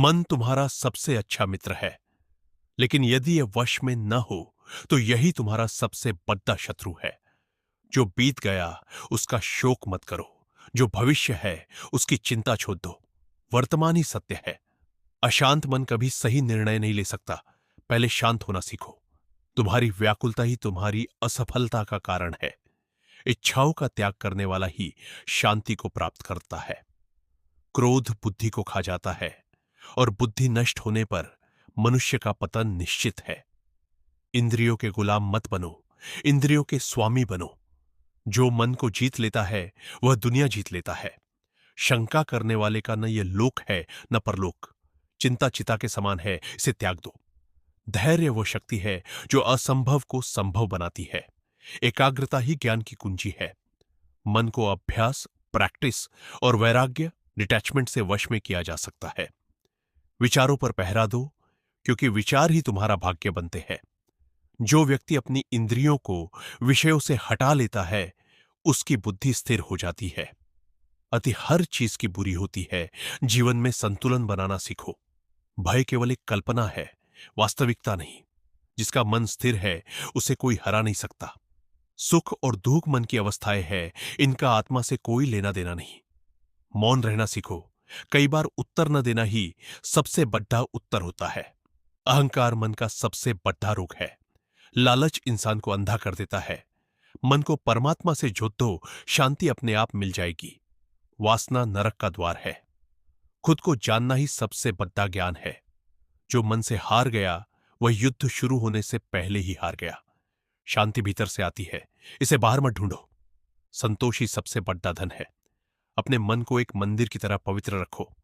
मन तुम्हारा सबसे अच्छा मित्र है, लेकिन यदि यह वश में न हो तो यही तुम्हारा सबसे बड़ा शत्रु है। जो बीत गया उसका शोक मत करो, जो भविष्य है उसकी चिंता छोड़ दो। वर्तमान ही सत्य है। अशांत मन कभी सही निर्णय नहीं ले सकता। पहले शांत होना सीखो। तुम्हारी व्याकुलता ही तुम्हारी असफलता का कारण है। इच्छाओं का त्याग करने वाला ही शांति को प्राप्त करता है। क्रोध बुद्धि को खा जाता है और बुद्धि नष्ट होने पर मनुष्य का पतन निश्चित है। इंद्रियों के गुलाम मत बनो, इंद्रियों के स्वामी बनो। जो मन को जीत लेता है वह दुनिया जीत लेता है। शंका करने वाले का न यह लोक है न परलोक। चिंता चिता के समान है, इसे त्याग दो। धैर्य वो शक्ति है जो असंभव को संभव बनाती है। एकाग्रता ही ज्ञान की कुंजी है। मन को अभ्यास, प्रैक्टिस और वैराग्य, डिटैचमेंट से वश में किया जा सकता है। विचारों पर पहरा दो, क्योंकि विचार ही तुम्हारा भाग्य बनते हैं। जो व्यक्ति अपनी इंद्रियों को विषयों से हटा लेता है उसकी बुद्धि स्थिर हो जाती है। अति हर चीज की बुरी होती है। जीवन में संतुलन बनाना सीखो। भय केवल एक कल्पना है, वास्तविकता नहीं। जिसका मन स्थिर है उसे कोई हरा नहीं सकता। सुख और दुख मन की अवस्थाएं हैं, इनका आत्मा से कोई लेना देना नहीं। मौन रहना सीखो। कई बार उत्तर न देना ही सबसे बड़ा उत्तर होता है। अहंकार मन का सबसे बड़ा रोग है। लालच इंसान को अंधा कर देता है। मन को परमात्मा से जोड़ दो, शांति अपने आप मिल जाएगी। वासना नरक का द्वार है। खुद को जानना ही सबसे बड़ा ज्ञान है। जो मन से हार गया वह युद्ध शुरू होने से पहले ही हार गया। शांति भीतर से आती है, इसे बाहर मत ढूंढो। संतोष ही सबसे बड़ा धन है। अपने मन को एक मंदिर की तरह पवित्र रखो।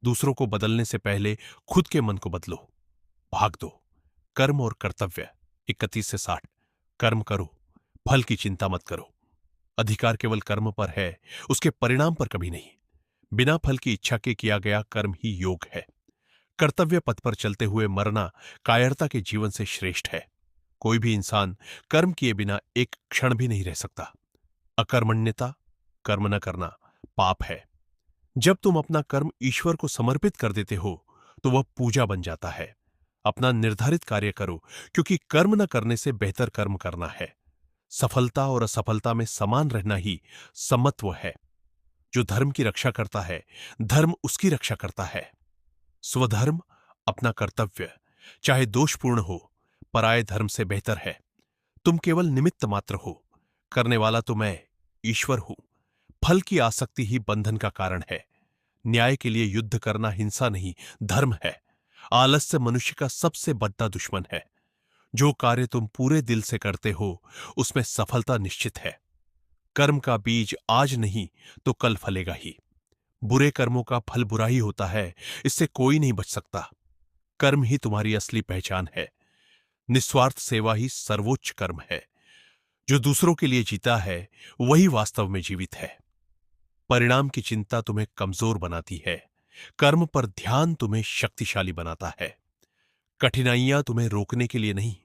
दूसरों को बदलने से पहले खुद के मन को बदलो। भाग दो। कर्म और कर्तव्य 31 से 60। कर्म करो, फल की चिंता मत करो। अधिकार केवल कर्म पर है, उसके परिणाम पर कभी नहीं। बिना फल की इच्छा के किया गया कर्म ही योग है। कर्तव्य पथ पर चलते हुए मरना कायरता के जीवन से श्रेष्ठ है। कोई भी इंसान कर्म किए बिना एक क्षण भी नहीं रह सकता। अकर्मण्यता, कर्म न करना, पाप है। जब तुम अपना कर्म ईश्वर को समर्पित कर देते हो तो वह पूजा बन जाता है। अपना निर्धारित कार्य करो, क्योंकि कर्म न करने से बेहतर कर्म करना है। सफलता और असफलता में समान रहना ही समत्व है। जो धर्म की रक्षा करता है, धर्म उसकी रक्षा करता है। स्वधर्म, अपना कर्तव्य, चाहे दोषपूर्ण हो, पराये धर्म से बेहतर है। तुम केवल निमित्त मात्र हो। करने वाला तो मैं, ईश्वर हूं। फल की आसक्ति ही बंधन का कारण है। न्याय के लिए युद्ध करना हिंसा नहीं, धर्म है। आलस्य मनुष्य का सबसे बड़ा दुश्मन है। जो कार्य तुम पूरे दिल से करते हो उसमें सफलता निश्चित है। कर्म का बीज आज नहीं तो कल फलेगा ही। बुरे कर्मों का फल बुरा ही होता है, इससे कोई नहीं बच सकता। कर्म ही तुम्हारी असली पहचान है। निस्वार्थ सेवा ही सर्वोच्च कर्म है। जो दूसरों के लिए जीता है वही वास्तव में जीवित है। परिणाम की चिंता तुम्हें कमजोर बनाती है। कर्म पर ध्यान तुम्हें शक्तिशाली बनाता है। कठिनाइयां तुम्हें रोकने के लिए नहीं,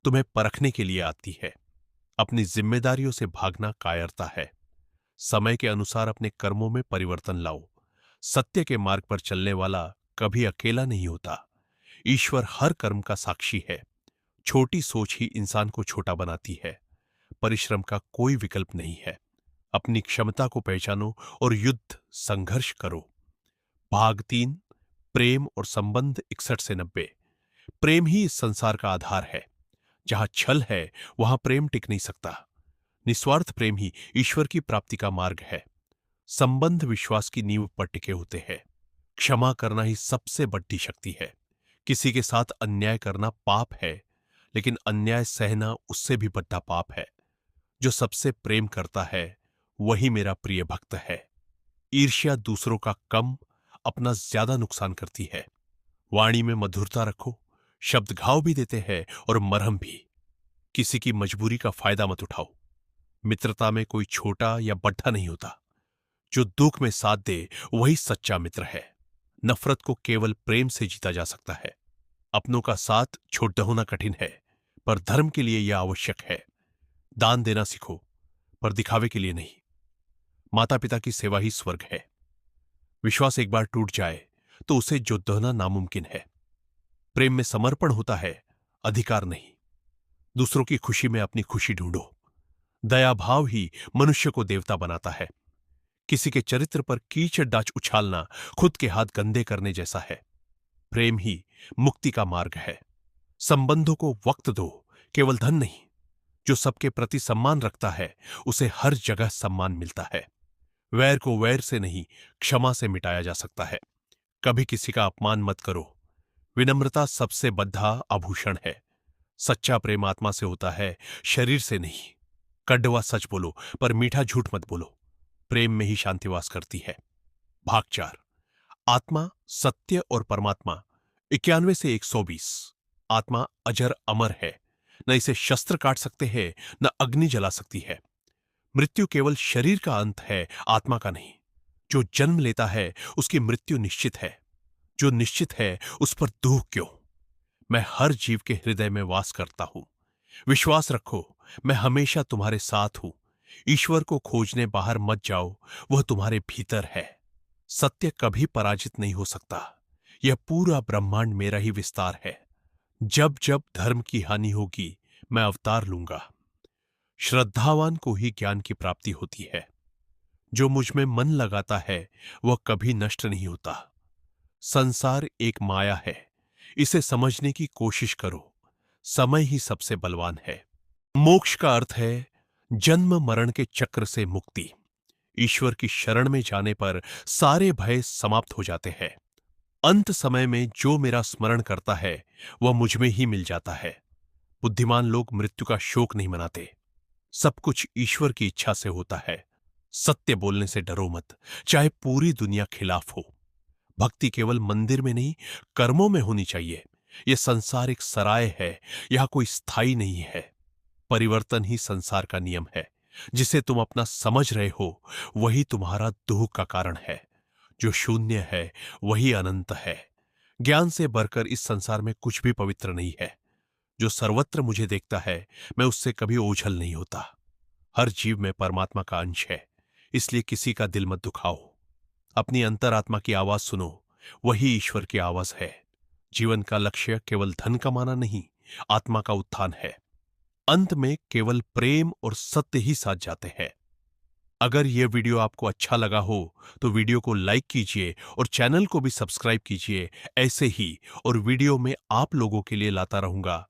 तुम्हें परखने के लिए आती है। अपनी जिम्मेदारियों से भागना कायरता है। समय के अनुसार अपने कर्मों में परिवर्तन लाओ। सत्य के मार्ग पर चलने वाला कभी अकेला नहीं होता। ईश्वर हर कर्म का साक्षी है। छोटी सोच ही इंसान को छोटा बनाती है। परिश्रम का कोई विकल्प नहीं है। अपनी क्षमता को पहचानो और युद्ध संघर्ष करो। भाग 3, प्रेम और संबंध 61 से 90। प्रेम ही इस संसार का आधार है। जहां छल है वहां प्रेम टिक नहीं सकता। निस्वार्थ प्रेम ही ईश्वर की प्राप्ति का मार्ग है। संबंध विश्वास की नींव पर टिके होते हैं। क्षमा करना ही सबसे बड़ी शक्ति है। किसी के साथ अन्याय करना पाप है, लेकिन अन्याय सहना उससे भी बड़ा पाप है। जो सबसे प्रेम करता है वही मेरा प्रिय भक्त है। ईर्ष्या दूसरों का कम, अपना ज्यादा नुकसान करती है। वाणी में मधुरता रखो। शब्द घाव भी देते हैं और मरहम भी। किसी की मजबूरी का फायदा मत उठाओ। मित्रता में कोई छोटा या बड़ा नहीं होता। जो दुख में साथ दे वही सच्चा मित्र है। नफरत को केवल प्रेम से जीता जा सकता है। अपनों का साथ छोड़ होना कठिन है, पर धर्म के लिए यह आवश्यक है। दान देना सीखो, पर दिखावे के लिए नहीं। माता पिता की सेवा ही स्वर्ग है। विश्वास एक बार टूट जाए तो उसे जोतना नामुमकिन है। प्रेम में समर्पण होता है, अधिकार नहीं। दूसरों की खुशी में अपनी खुशी ढूंढो। दया भाव ही मनुष्य को देवता बनाता है। किसी के चरित्र पर कीचड़ डाच उछालना खुद के हाथ गंदे करने जैसा है। प्रेम ही मुक्ति का मार्ग है। संबंधों को वक्त दो, केवल धन नहीं। जो सबके प्रति सम्मान रखता है उसे हर जगह सम्मान मिलता है। वैर को वैर से नहीं, क्षमा से मिटाया जा सकता है। कभी किसी का अपमान मत करो। विनम्रता सबसे बद्धा आभूषण है। सच्चा प्रेम आत्मा से होता है, शरीर से नहीं। कड़वा सच बोलो पर मीठा झूठ मत बोलो। प्रेम में ही शांति वास करती है। भाग 4। आत्मा, सत्य और परमात्मा। 91 से 120। आत्मा अजर अमर है। न इसे शस्त्र काट सकते हैं, न अग्नि जला सकती है। मृत्यु केवल शरीर का अंत है, आत्मा का नहीं। जो जन्म लेता है उसकी मृत्यु निश्चित है। जो निश्चित है उस पर दुख क्यों? मैं हर जीव के हृदय में वास करता हूं। विश्वास रखो, मैं हमेशा तुम्हारे साथ हूं। ईश्वर को खोजने बाहर मत जाओ, वह तुम्हारे भीतर है। सत्य कभी पराजित नहीं हो सकता। यह पूरा ब्रह्मांड मेरा ही विस्तार है। जब जब धर्म की हानि होगी मैं अवतार लूंगा। श्रद्धावान को ही ज्ञान की प्राप्ति होती है। जो मुझ में मन लगाता है वह कभी नष्ट नहीं होता। संसार एक माया है, इसे समझने की कोशिश करो। समय ही सबसे बलवान है। मोक्ष का अर्थ है जन्म मरण के चक्र से मुक्ति। ईश्वर की शरण में जाने पर सारे भय समाप्त हो जाते हैं। अंत समय में जो मेरा स्मरण करता है वह मुझ में ही मिल जाता है। बुद्धिमान लोग मृत्यु का शोक नहीं मनाते। सब कुछ ईश्वर की इच्छा से होता है। सत्य बोलने से डरो मत, चाहे पूरी दुनिया खिलाफ हो। भक्ति केवल मंदिर में नहीं, कर्मों में होनी चाहिए। यह संसार एक सराय है, यहां कोई स्थायी नहीं है। परिवर्तन ही संसार का नियम है। जिसे तुम अपना समझ रहे हो वही तुम्हारा दुख का कारण है। जो शून्य है वही अनंत है। ज्ञान से बढ़कर इस संसार में कुछ भी पवित्र नहीं है। जो सर्वत्र मुझे देखता है मैं उससे कभी ओझल नहीं होता। हर जीव में परमात्मा का अंश है, इसलिए किसी का दिल मत दुखाओ। अपनी अंतरात्मा की आवाज सुनो, वही ईश्वर की आवाज है। जीवन का लक्ष्य केवल धन कमाना नहीं, आत्मा का उत्थान है। अंत में केवल प्रेम और सत्य ही साथ जाते हैं। अगर यह वीडियो आपको अच्छा लगा हो तो वीडियो को लाइक कीजिए और चैनल को भी सब्सक्राइब कीजिए। ऐसे ही और वीडियो में आप लोगों के लिए लाता रहूंगा।